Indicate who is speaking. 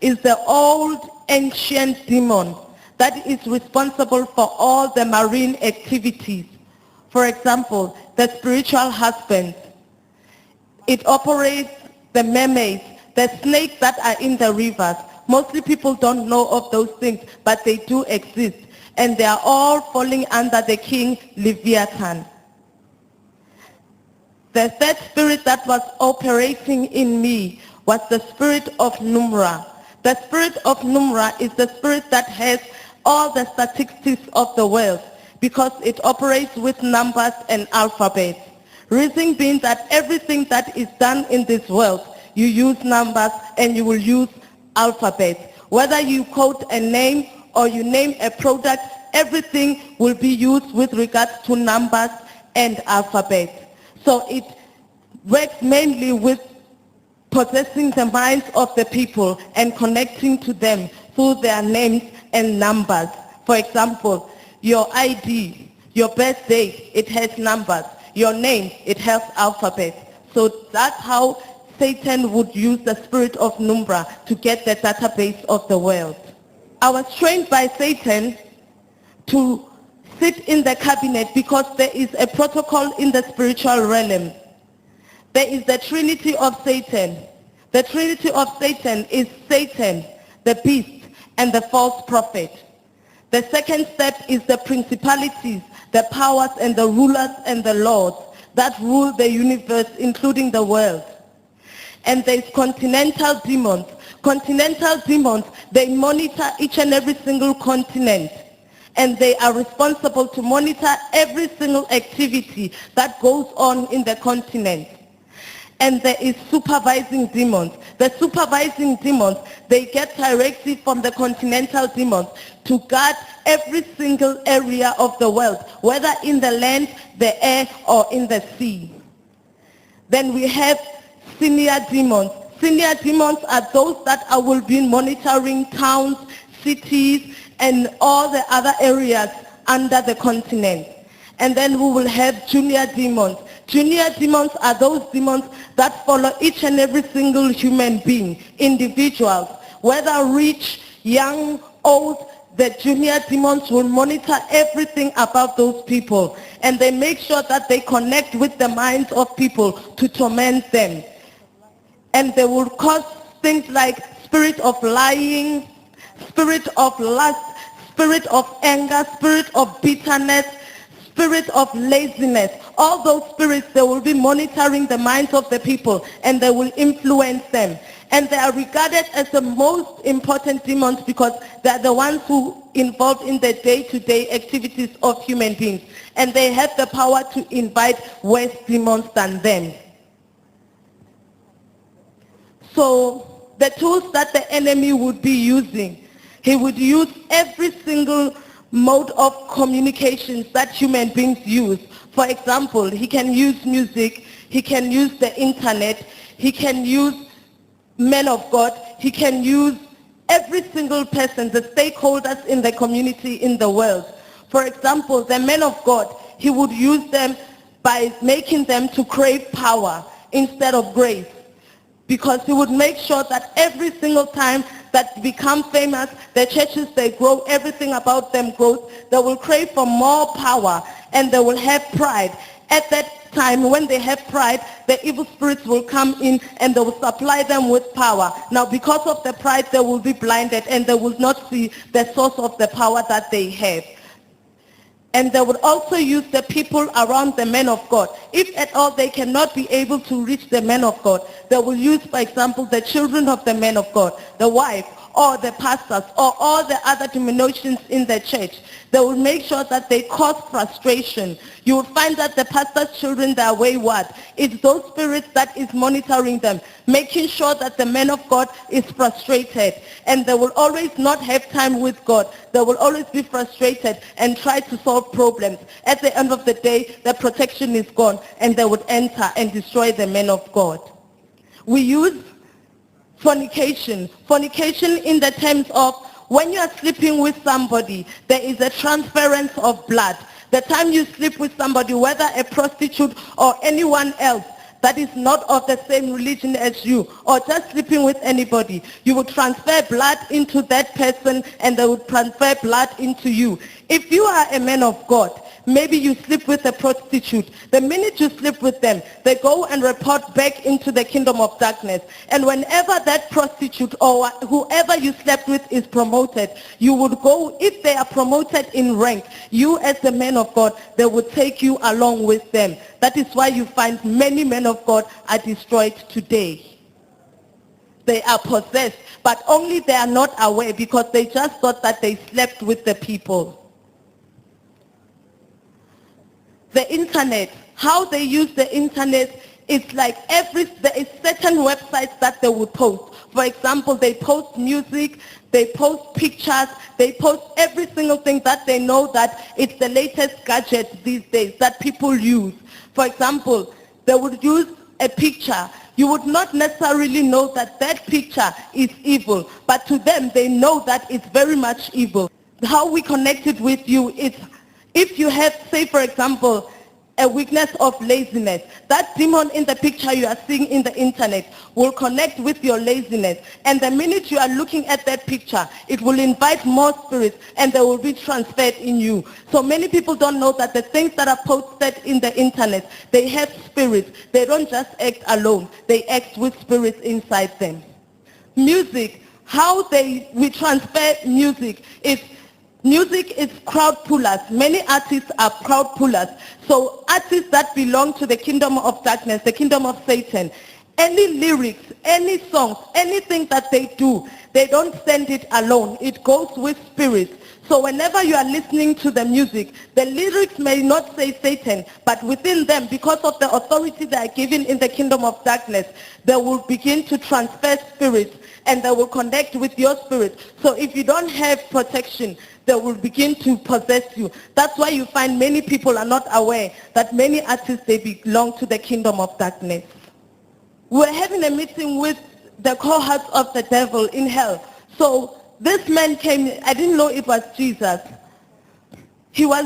Speaker 1: is the old ancient demon that is responsible for all the marine activities. For example, the spiritual husband. It operates the mermaids, the snakes that are in the rivers. Mostly people don't know of those things, but they do exist. And they are all falling under the king Leviathan. The third spirit that was operating in me was the spirit of Numra. The spirit of Numra is the spirit that has all the statistics of the world because it operates with numbers and alphabets. Reason being that everything that is done in this world, you use numbers and you will use alphabets. Whether you quote a name or you name a product, everything will be used with regards to numbers and alphabets. So it works mainly with possessing the minds of the people and connecting to them through their names and numbers. For example, your ID, your birthday, it has numbers. Your name, it has alphabets. So that's how Satan would use the spirit of Numbra to get the database of the world. I was trained by Satan to sit in the cabinet because there is a protocol in the spiritual realm. There is the Trinity of Satan. The Trinity of Satan is Satan, the beast, and the false prophet. The second step is the principalities, the powers and the rulers and the lords that rule the universe, including the world. And there's continental demons. Continental demons, they monitor each and every single continent. And they are responsible to monitor every single activity that goes on in the continent. And there is supervising demons. The supervising demons, they get directly from the continental demons to guard every single area of the world, whether in the land, the air, or in the sea. Then we have senior demons. Senior demons are those that will be monitoring towns, cities, and all the other areas under the continent. And then we will have junior demons. Junior demons are those demons that follow each and every single human being, individuals, whether rich, young, old. The junior demons will monitor everything about those people, and they make sure that they connect with the minds of people to torment them. And they will cause things like spirit of lying, spirit of lust, spirit of anger, spirit of bitterness, spirit of laziness. All those spirits, they will be monitoring the minds of the people and they will influence them. And they are regarded as the most important demons because they are the ones who involved in the day-to-day activities of human beings. And they have the power to invite worse demons than them. So the tools that the enemy would be using, he would use every single mode of communications that human beings use. For example, he can use music, he can use the internet, he can use men of God, he can use every single person, the stakeholders in the community, in the world. For example, the men of God, he would use them by making them to crave power instead of grace. Because he would make sure that every single time that they become famous, the churches, they grow, everything about them grows, they will crave for more power and they will have pride. At that time, when they have pride, the evil spirits will come in and they will supply them with power. Now, because of the pride, they will be blinded and they will not see the source of the power that they have. And they would also use the people around the men of God. If at all they cannot be able to reach the men of God, they will use, for example, the children of the men of God, the wife, or the pastors, or all the other denominations in the church. They will make sure that they cause frustration. You will find that the pastor's children, they are wayward. It's those spirits that is monitoring them, making sure that the man of God is frustrated. And they will always not have time with God. They will always be frustrated and try to solve problems. At the end of the day, the protection is gone and they would enter and destroy the man of God. We use fornication. Fornication in the terms of when you are sleeping with somebody, there is a transference of blood. The time you sleep with somebody, whether a prostitute or anyone else, that is not of the same religion as you, or just sleeping with anybody, you would transfer blood into that person and they would transfer blood into you. If you are a man of God, maybe you sleep with a prostitute. The minute you sleep with them, they go and report back into the kingdom of darkness. And whenever that prostitute or whoever you slept with is promoted, you would go, if they are promoted in rank, you as a man of God, they would take you along with them. That is why you find many men of God are destroyed today. They are possessed, but only they are not aware because they just thought that they slept with the people. The internet, how they use the internet, it's like there is certain websites that they would post. For example, they post music, they post pictures, they post every single thing that they know that it's the latest gadget these days that people use. For example, they would use a picture. You would not necessarily know that that picture is evil, but to them they know that it's very much evil. How we connected with you is, if you have, say for example, a weakness of laziness, that demon in the picture you are seeing in the internet will connect with your laziness. And the minute you are looking at that picture, it will invite more spirits and they will be transferred in you. So many people don't know that the things that are posted in the internet, they have spirits. They don't just act alone. They act with spirits inside them. Music, how we transfer music is, music is crowd pullers. Many artists are crowd pullers. So artists that belong to the kingdom of darkness, the kingdom of Satan, any lyrics, any songs, anything that they do, they don't send it alone. It goes with spirits. So whenever you are listening to the music, the lyrics may not say Satan, but within them, because of the authority they are given in the kingdom of darkness, they will begin to transfer spirits and they will connect with your spirit. So if you don't have protection, they will begin to possess you. That's why you find many people are not aware that many artists, they belong to the kingdom of darkness. We're having a meeting with the cohorts of the devil in hell. So this man came, I didn't know it was Jesus. He was